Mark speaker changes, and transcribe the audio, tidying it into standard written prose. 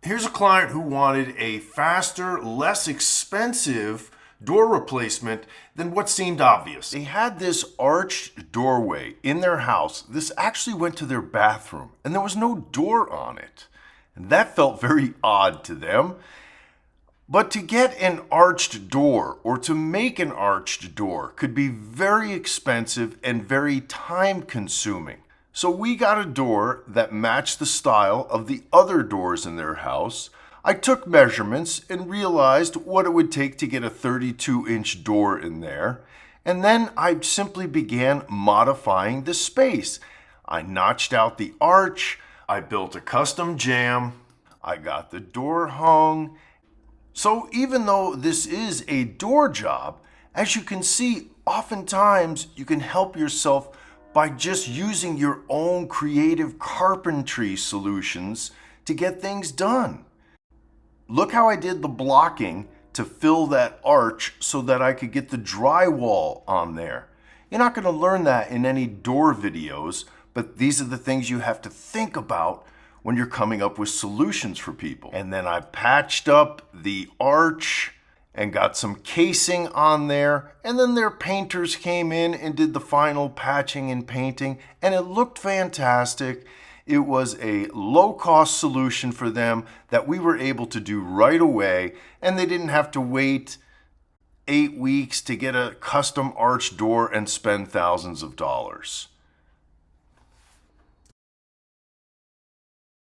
Speaker 1: Here's a client who wanted a faster, less expensive door replacement than what seemed obvious. They had this arched doorway in their house. This actually went to their bathroom, and there was no door on it. And that felt very odd to them. But to get an arched door or to make an arched door could be very expensive and very time consuming. So we got a door that matched the style of the other doors in their house. I took measurements and realized what it would take to get a 32-inch door in there. And then I simply began modifying the space. I notched out the arch, I built a custom jamb, I got the door hung. So even though this is a door job, as you can see, oftentimes you can help yourself by just using your own creative carpentry solutions to get things done. Look how I did the blocking to fill that arch so that I could get the drywall on there. You're not going to learn that in any door videos, but these are the things you have to think about when you're coming up with solutions for people. And then I patched up the arch and got some casing on there, and then their painters came in and did the final patching and painting, and it looked fantastic. It was a low-cost solution for them that we were able to do right away, and they didn't have to wait 8 weeks to get a custom arch door and spend thousands of dollars.